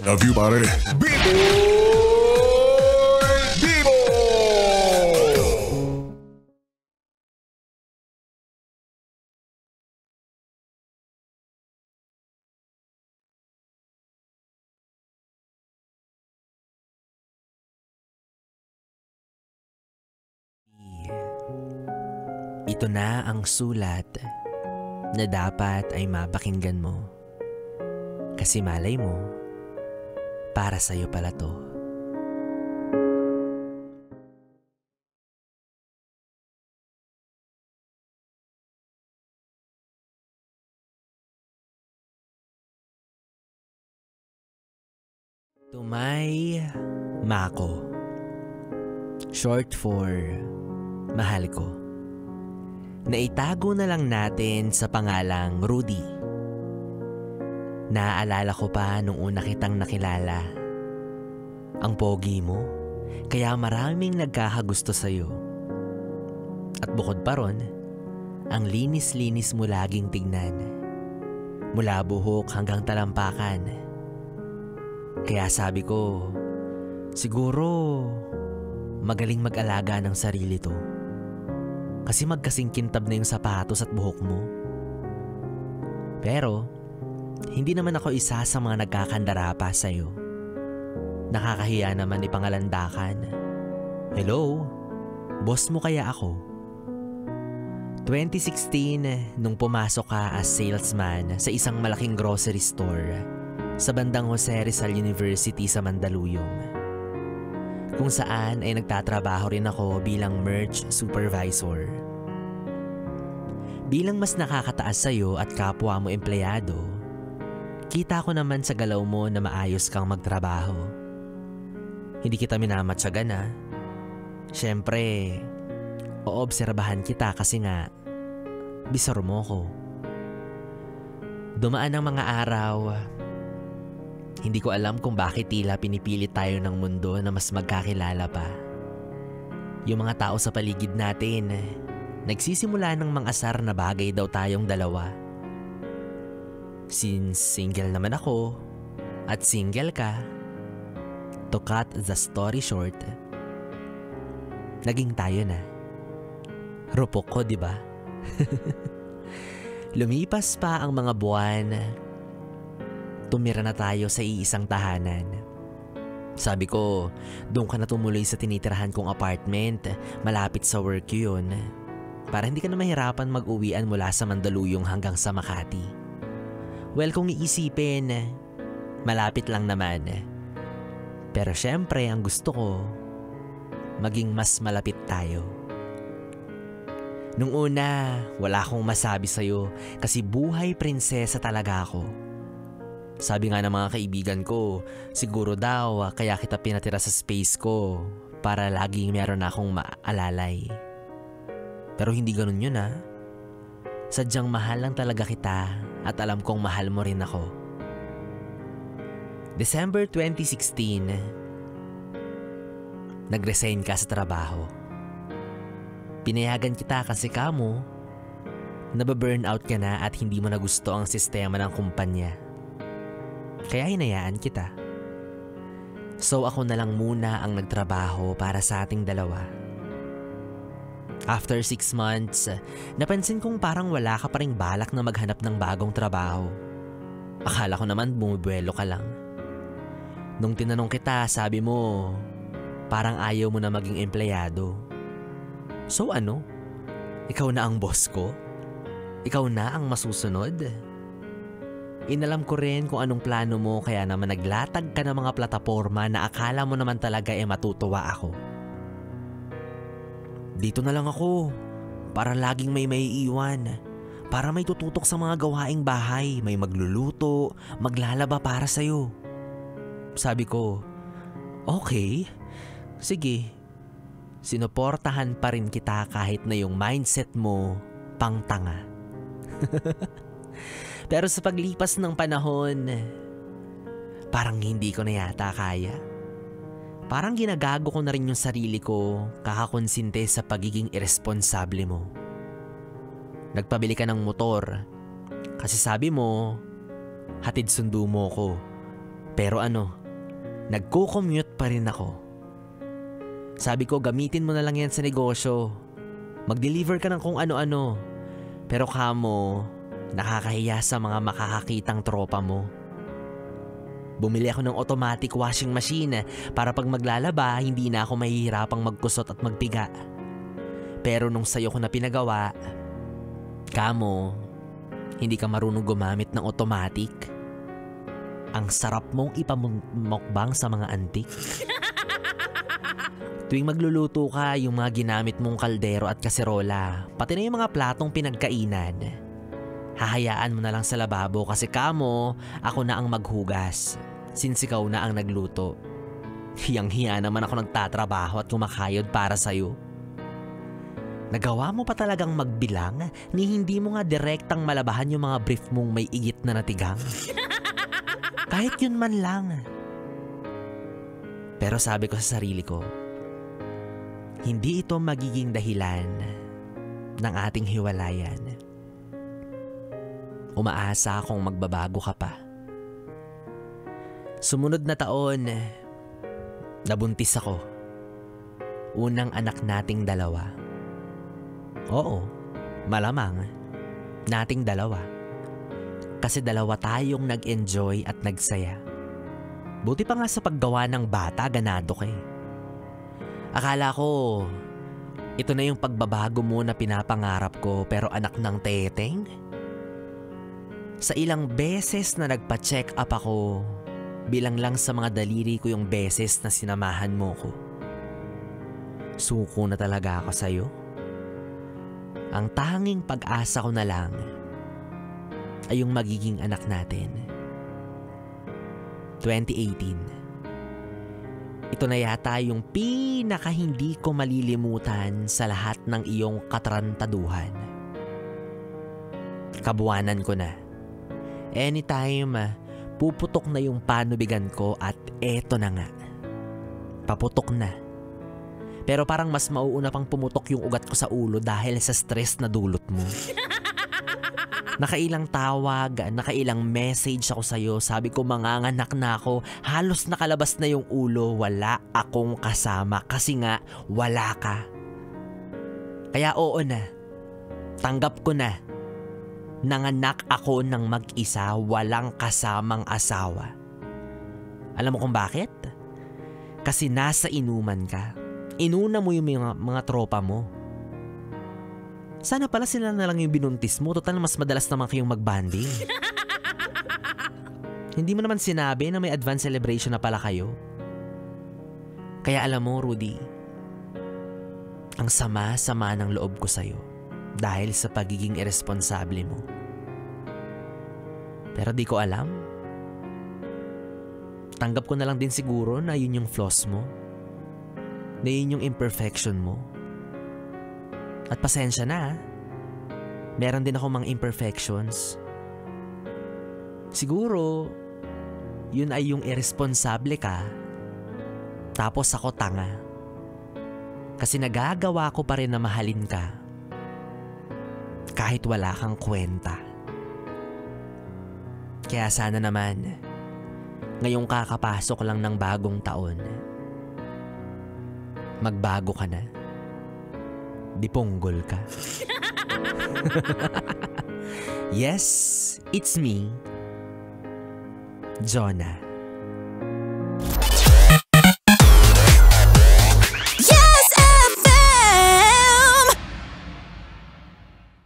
Love you, pare. Bibo! Ito na ang sulat na dapat ay mapakinggan mo. Kasi malay mo, para sa'yo pala to. Tumay Mako. Short for mahal ko. Naitago na lang natin sa pangalang Rudy. Naaalala ko pa nung una kitang nakilala. Ang pogi mo, kaya maraming nagkakagusto sa'yo. At bukod pa ron, ang linis-linis mo laging tignan. Mula buhok hanggang talampakan. Kaya sabi ko, siguro magaling mag-alaga ng sarili to. Kasi magkasing kintab na yung sapatos at buhok mo. Pero, hindi naman ako isa sa mga nagkakandara pa sa'yo. Nakakahiya naman ipangalandakan. Hello? Boss mo kaya ako? 2016, nung pumasok ka as salesman sa isang malaking grocery store sa bandang Jose Rizal University sa Mandaluyong. Kung saan ay nagtatrabaho rin ako bilang merch supervisor. Bilang mas nakakataas sa'yo at kapwa mo empleyado, kita ko naman sa galaw mo na maayos kang magtrabaho. Hindi kita minamatsagan ha. Siyempre, oobserbahan kita kasi nga, bisor mo ko. Dumaan ang mga araw. Hindi ko alam kung bakit tila pinipilit tayo ng mundo na mas magkakilala pa. Yung mga tao sa paligid natin, nagsisimula ng mang-asar na bagay daw tayong dalawa. Since single naman ako, at single ka, to cut the story short, naging tayo na. Rupok ko, di ba? Lumipas pa ang mga buwan. Tumira na tayo sa iisang tahanan. Sabi ko, doon ka na tumuloy sa tinitirahan kong apartment, malapit sa work yun. Para hindi ka na mahirapan mag-uwian mula sa Mandaluyong hanggang sa Makati. Well, kung iisipin, malapit lang naman. Pero syempre, ang gusto ko, maging mas malapit tayo. Nung una, wala akong masabi sa'yo kasi buhay prinsesa talaga ako. Sabi nga ng mga kaibigan ko, siguro daw kaya kita pinatira sa space ko para laging meron akong maalalay. Pero hindi ganun yun ha. Sadyang mahal lang talaga kita at alam kong mahal mo rin ako. December 2016, nag-resign ka sa trabaho. Pinayagan kita kasi kamo, nababurnout ka na at hindi mo na gusto ang sistema ng kumpanya. Kaya hinayaan kita. So ako na lang muna ang nagtrabaho para sa ating dalawa. After 6 months, napansin kong parang wala ka pa ring balak na maghanap ng bagong trabaho. Akala ko naman bumubuelo ka lang. Nung tinanong kita, sabi mo, parang ayaw mo na maging empleyado. So ano? Ikaw na ang boss ko? Ikaw na ang masusunod? Inalam ko rin kung anong plano mo kaya naman naglatag ka ng mga plataporma na akala mo naman talaga matutuwa ako. Dito na lang ako para laging may maiiwan. Para may tututok sa mga gawaing bahay, may magluluto, maglalaba para sa'yo. Sabi ko, okay, sige. Sinuportahan pa rin kita kahit na yung mindset mo pang tanga. Pero sa paglipas ng panahon, parang hindi ko na yata kaya. Parang ginagago ko na rin yung sarili ko kakakonsinte sa pagiging irresponsable mo. Nagpabili ka ng motor kasi sabi mo, hatid sundo mo ko. Pero nagko-commute pa rin ako. Sabi ko, gamitin mo na lang yan sa negosyo. Mag-deliver ka ng kung ano-ano. Pero kamo, nakakahiya sa mga makakakitang tropa mo. Bumili ako ng automatic washing machine para pag maglalaba, hindi na ako mahihirapang magkusot at magpiga. Pero nung sayo ko na pinagawa, kamo, hindi ka marunong gumamit ng automatic. Ang sarap mong ipamukbang sa mga antik. Tuwing magluluto ka, yung mga ginamit mong kaldero at kaserola, pati na yung mga platong pinagkainan, hahayaan mo na lang sa lababo kasi kamo, ako na ang maghugas, since ikaw na ang nagluto. Hiyang-hiya naman ako nagtatrabaho at kumakayod para sa'yo. Nagawa mo pa talagang magbilang ni hindi mo nga direktang malabahan yung mga brief mong may igit na natigang. Kahit yun man lang. Pero sabi ko sa sarili ko, hindi ito magiging dahilan ng ating hiwalayan. Umaasa akong magbabago ka pa. Sumunod na taon, nabuntis ako. Unang anak nating dalawa. Oo, malamang nating dalawa. Kasi dalawa tayong nag-enjoy at nagsaya. Buti pa nga sa paggawa ng bata, ganado ka eh. Akala ko, ito na yung pagbabago mo na pinapangarap ko pero anak ng teteng? Sa ilang beses na nagpa-check up ako, bilang lang sa mga daliri ko yung beses na sinamahan mo ko. Suko na talaga ako sa'yo. Ang tanging pag-asa ko na lang ay yung magiging anak natin. 2018. Ito na yata yung pinaka hindi ko malilimutan sa lahat ng iyong katrantaduhan. Kabuwanan ko na. Anytime, puputok na yung panubigan ko at eto na nga. Paputok na. Pero parang mas mauuna pang pumutok yung ugat ko sa ulo dahil sa stress na dulot mo. Nakailang tawag, nakailang message ako sa'yo. Sabi ko manganganak na ako. Halos nakalabas na yung ulo. Wala akong kasama kasi nga wala ka. Kaya oo na. Tanggap ko na. Nanganak ako ng mag-isa, walang kasamang asawa. Alam mo kung bakit? Kasi nasa inuman ka. Inuna mo yung mga tropa mo. Sana pala sila na lang yung binuntis mo. Total mas madalas naman kayong magbanding. Hindi mo naman sinabi na may advance celebration na pala kayo. Kaya alam mo, Rudy, ang sama-sama ng loob ko sa'yo dahil sa pagiging irresponsable mo. Pero di ko alam. Tanggap ko na lang din siguro na yun yung flaws mo. Na yun yung imperfection mo. At pasensya na, meron din ako mga imperfections. Siguro, yun ay yung irresponsable ka, tapos ako tanga. Kasi nagagawa ko pa rin na mahalin ka, kahit wala kang kwenta. Kaya sana naman, ngayong kakapasok lang ng bagong taon, magbago ka na. Diponggol ka. Yes, it's me, Jonah.